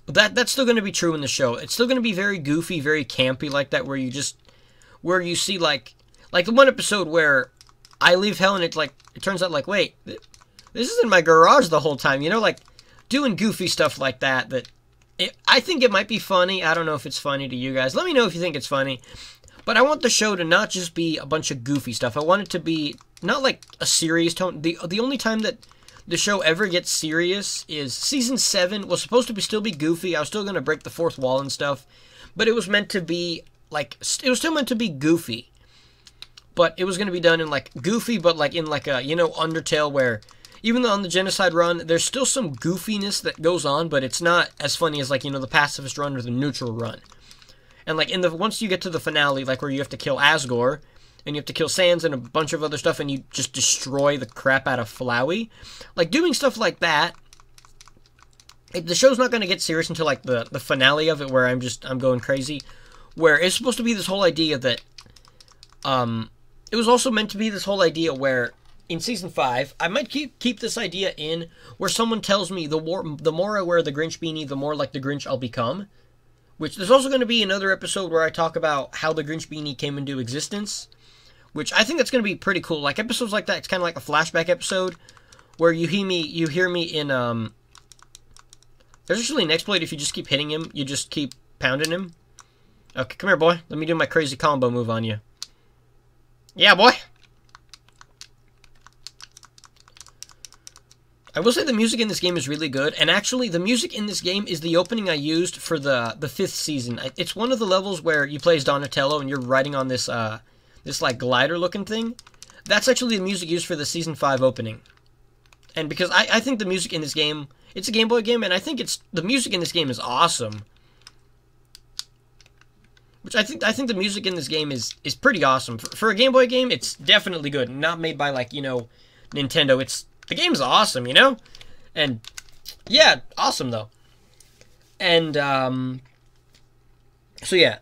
Speaker 1: that's still going to be true in the show. It's still going to be very goofy, very campy like that, where you see like the one episode where I leave hell and it turns out like, wait, this is in my garage the whole time. You know, like doing goofy stuff like that. I think it might be funny. I don't know if it's funny to you guys. Let me know if you think it's funny. But I want the show to not just be a bunch of goofy stuff. I want it to be not like a serious tone. The only time that the show ever gets serious is season 7 was supposed to still be goofy. I was still going to break the fourth wall and stuff. But it was meant to be it was still meant to be goofy. But it was going to be done in like goofy, but like in like a, you know, Undertale, where even though on the Genocide run, there's still some goofiness that goes on, but it's not as funny as like, you know, the Pacifist run or the Neutral run. And like once you get to the finale, like where you have to kill Asgore, and you have to kill Sans and a bunch of other stuff, and you just destroy the crap out of Flowey, like doing stuff like that, the show's not going to get serious until like the finale of it, where I'm going crazy, where it's supposed to be this whole idea that, it was also meant to be this whole idea where, in Season 5, I might keep this idea in, where someone tells me the more I wear the Grinch beanie, the more like the Grinch I'll become. Which, there's also going to be another episode where I talk about how the Grinch beanie came into existence. Which, I think that's going to be pretty cool. Like, episodes like that, it's kind of like a flashback episode, where you hear me in, there's actually an exploit if you just keep hitting him, you just keep pounding him. Okay, come here, boy. Let me do my crazy combo move on you. Yeah, boy. I will say the music in this game is really good, and actually the music in this game is the opening I used for the 5th season. It's one of the levels where you play as Donatello and you're riding on this this like glider looking thing. That's actually the music used for the Season 5 opening. And because I think the music in this game, it's a Game Boy game, and I think the music in this game is awesome. Which I think the music in this game is pretty awesome. For a Game Boy game, it's definitely good. Not made by, like, you know, Nintendo. The game's awesome, you know? And, yeah, awesome, though. And, so yeah,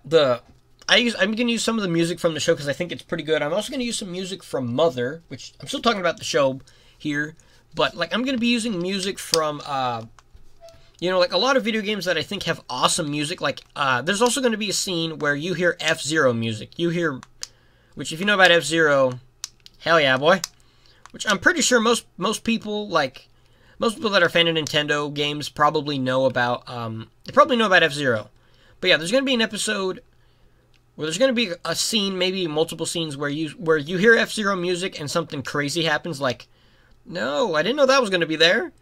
Speaker 1: I'm going to use some of the music from the show because I think it's pretty good. I'm also going to use some music from Mother, which I'm still talking about the show here. But, like, I'm going to be using music from, you know, like a lot of video games that I think have awesome music. Like, there's also going to be a scene where you hear F-Zero music. Which if you know about F-Zero, hell yeah, boy. Which I'm pretty sure most people that are a fan of Nintendo games probably know about, they probably know about F-Zero. But yeah, there's going to be an episode where there's going to be a scene, maybe multiple scenes, where you hear F-Zero music and something crazy happens, like, no, I didn't know that was going to be there.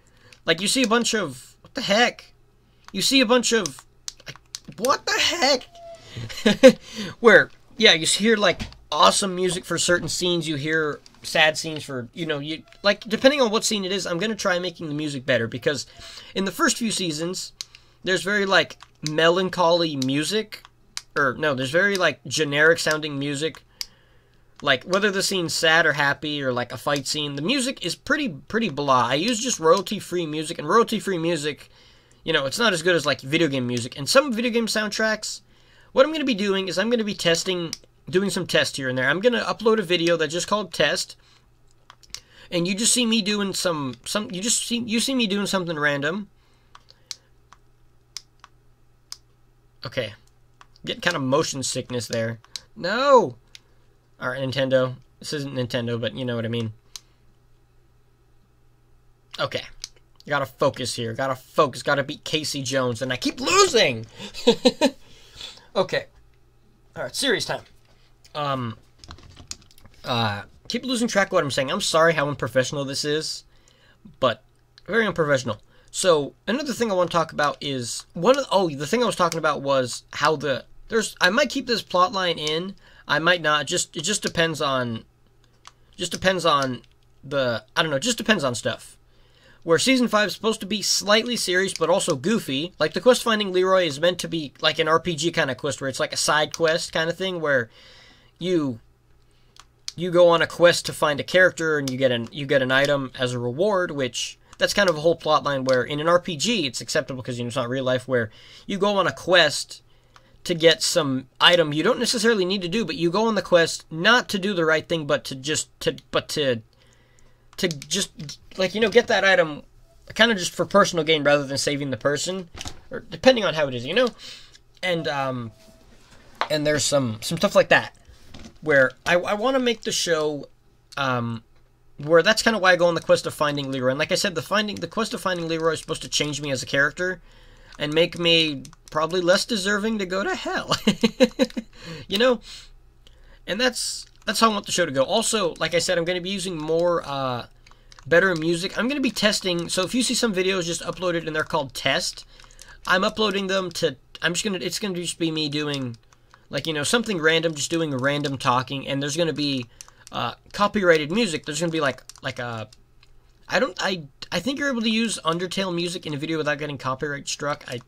Speaker 1: Like, you see a bunch of, what the heck? You see a bunch of, like, what the heck? Where, yeah, you hear, like, awesome music for certain scenes, you hear sad scenes for, you know, like, depending on what scene it is, I'm going to try making the music better, because in the first few seasons, there's very, like, melancholy music, there's very, like, generic sounding music, like, whether the scene's sad or happy, or, like, a fight scene, the music is pretty blah. I use just royalty-free music, and royalty-free music, you know, it's not as good as, like, video game music, and some video game soundtracks, what I'm going to be doing is I'm going to be doing some tests here and there. I'm going to upload a video that's just called Test, and you just see me doing you see me doing something random. Okay. Getting kind of motion sickness there. No! Alright, Nintendo. This isn't Nintendo, but you know what I mean. Okay. Gotta focus here. Gotta focus. Gotta beat Casey Jones, and I keep losing! Okay. Alright, serious time. Keep losing track of what I'm saying. I'm sorry how unprofessional this is, but very unprofessional. So, another thing I want to talk about is, the thing I was talking about was how I might keep this plot line in, I might not, it just depends on stuff. Where Season 5 is supposed to be slightly serious, but also goofy. Like, the quest Finding Leroy is meant to be like an RPG kind of quest, where it's like a side quest kind of thing, where you you go on a quest to find a character, and you get an item as a reward, which that's kind of a whole plot line where in an RPG it's acceptable because it's not real life, where you go on a quest to get some item you don't necessarily need to do, but you go on the quest not to do the right thing, but to just like, get that item kind of just for personal gain rather than saving the person, or depending on how it is, and there's some stuff like that where I want to make the show where that's kind of why I go on the quest of finding Leroy. And like I said, the quest of finding Leroy is supposed to change me as a character and make me probably less deserving to go to hell. And that's how I want the show to go. Also, like I said, I'm going to be using more better music. I'm going to be testing, so if you see some videos just uploaded and they're called test, I'm uploading them to, it's going to just be me doing, like, something random, just doing random talking, and there's going to be copyrighted music. There's going to be I think you're able to use Undertale music in a video without getting copyright struck. I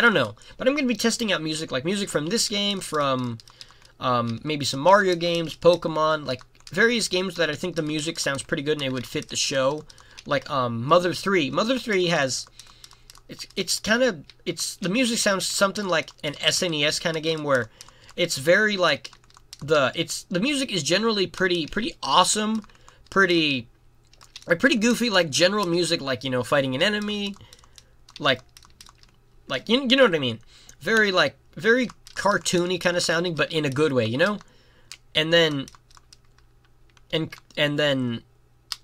Speaker 1: don't know. But I'm going to be testing out music, like music from this game, from maybe some Mario games, Pokemon, like various games that I think the music sounds pretty good and it would fit the show. Like Mother 3. Mother 3 has, the music sounds something like an SNES kind of game where it's very like, the music is generally pretty awesome, pretty goofy, like general music, like, fighting an enemy, like you know what I mean? Very cartoony kind of sounding, but in a good way, And then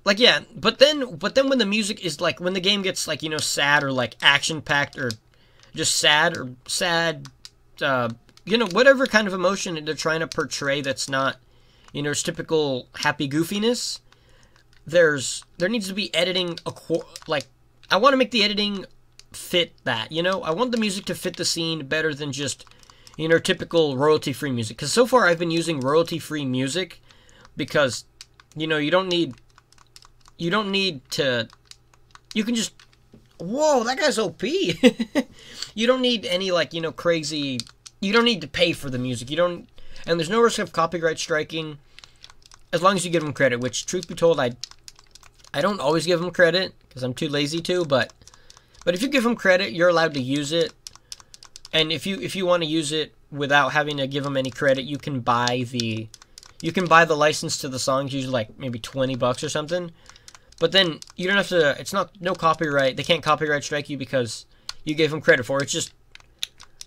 Speaker 1: like, yeah, but then when the music is like, when the game gets like, sad or like action packed or just sad, whatever kind of emotion they're trying to portray that's not, its typical happy goofiness, there needs to be editing, I want to make the editing fit that, I want the music to fit the scene better than just, typical royalty-free music. Because so far I've been using royalty-free music because, you don't need to, you can just, whoa, that guy's OP. You don't need any, like, crazy, you don't need to pay for the music. And there's no risk of copyright striking as long as you give them credit, which, truth be told, I don't always give them credit because I'm too lazy to, but if you give them credit, you're allowed to use it. And if you want to use it without having to give them any credit, you can buy the license to the songs, usually like maybe $20 or something. But then you don't have to, it's no copyright. They can't copyright strike you because you gave them credit for it. It's just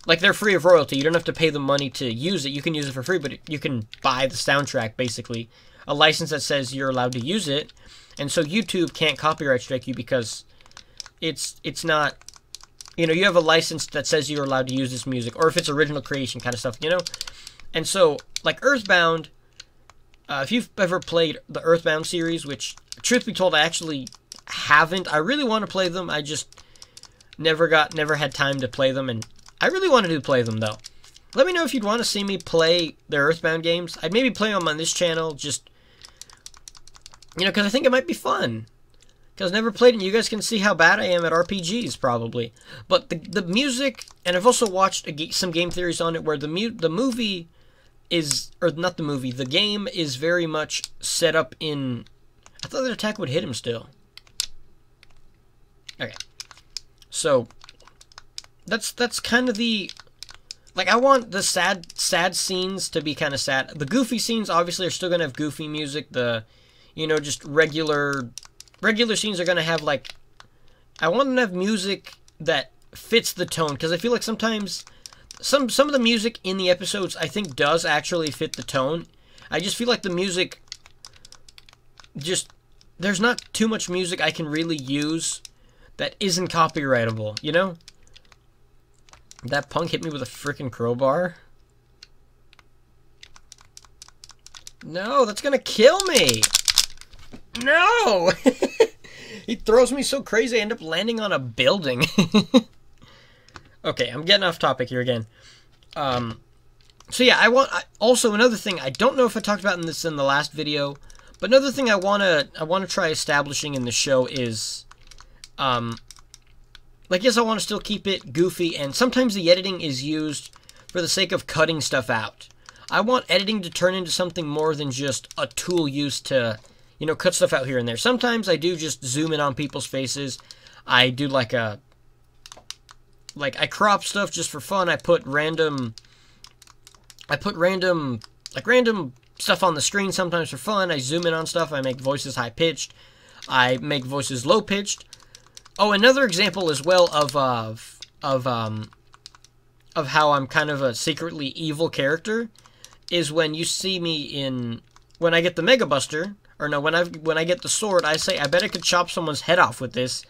Speaker 1: like they're free of royalty. You don't have to pay them money to use it. You can use it for free, but you can buy the soundtrack, basically. A license that says you're allowed to use it. And so YouTube can't copyright strike you because it's not, you have a license that says you're allowed to use this music, or if it's original creation kind of stuff, And so, like Earthbound, if you've ever played the Earthbound series, which, truth be told, I actually haven't. I really want to play them. I just never had time to play them, and I really wanted to play them, though. Let me know if you'd want to see me play the Earthbound games. I'd maybe play them on this channel, just, because I think it might be fun. Because I've never played it, and you guys can see how bad I am at RPGs, probably. But the music, and I've also watched some game theories on it, where the movie is, or not the movie, the game is very much set up in, I thought that attack would hit him still. Okay. So, that's kind of the, like, I want the sad scenes to be kind of sad. The goofy scenes, obviously, are still going to have goofy music. The, just regular scenes are going to have, like, I want them to have music that fits the tone, because I feel like sometimes some of the music in the episodes I think does actually fit the tone. I just feel like the music just, there's not too much music I can really use that isn't copyrightable, That punk hit me with a freaking crowbar. No, that's gonna kill me. No! He throws me so crazy I end up landing on a building. Okay, I'm getting off topic here again. So yeah, also another thing, I don't know if I talked about this in the last video, but another thing I wanna try establishing in the show is, like, yes, I want to still keep it goofy, and sometimes the editing is used for the sake of cutting stuff out. I want editing to turn into something more than just a tool used to, you know, cut stuff out here and there. Sometimes I do just zoom in on people's faces. I do like I crop stuff just for fun. I put random stuff on the screen sometimes for fun. I zoom in on stuff. I make voices high-pitched. I make voices low-pitched. Oh, another example as well of how I'm kind of a secretly evil character is when you see me when I get the Mega Buster, or no, when I get the sword, I say, I bet I could chop someone's head off with this.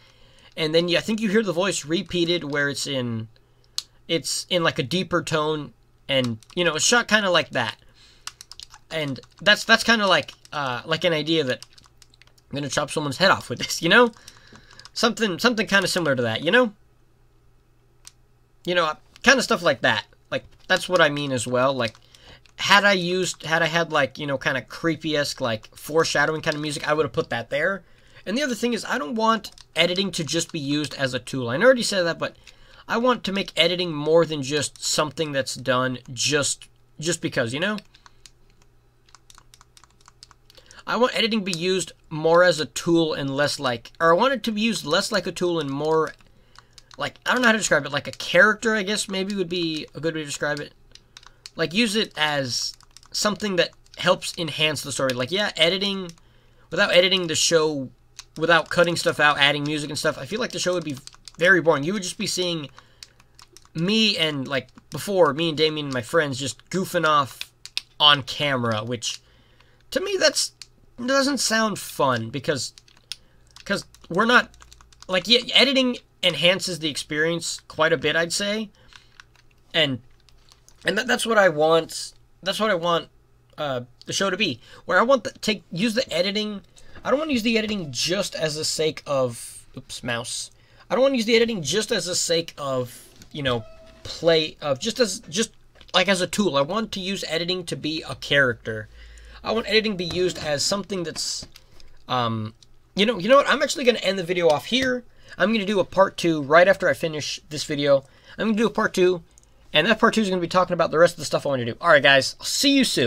Speaker 1: And then I think you hear the voice repeated where it's in like a deeper tone, and, you know, it's shot kind of like that. And that's kind of like an idea that I'm gonna chop someone's head off with this, you know? Something kind of similar to that, you know? You know, kind of stuff like that. Like, that's what I mean as well. Like, had I had, like, you know, kind of creepy-esque, like, foreshadowing kind of music, I would have put that there. And the other thing is, I don't want editing to just be used as a tool. I already said that, but I want to make editing more than just something that's done just because, you know? I want editing to be used more as a tool and less like, or I want it to be used less like a tool and more like, I don't know how to describe it, like a character, I guess maybe would be a good way to describe it. Like, use it as something that helps enhance the story. Like, yeah, without editing the show, without cutting stuff out, adding music and stuff, I feel like the show would be very boring. You would just be seeing me and, like, before, me and Damien and my friends just goofing off on camera, which, to me, doesn't sound fun, because we're not, like, yeah, editing enhances the experience quite a bit, I'd say, and that's what I want. That's what I want the show to be. Where I want use the editing. I don't want to use the editing just as the sake of mouse. I don't want to use the editing just as the sake of, you know, just like as a tool. I want to use editing to be a character. I want editing to be used as something that's, you know what? I'm actually going to end the video off here. I'm going to do a part 2 right after I finish this video. I'm going to do a part 2. And that part 2 is going to be talking about the rest of the stuff I want to do. Alright guys, I'll see you soon.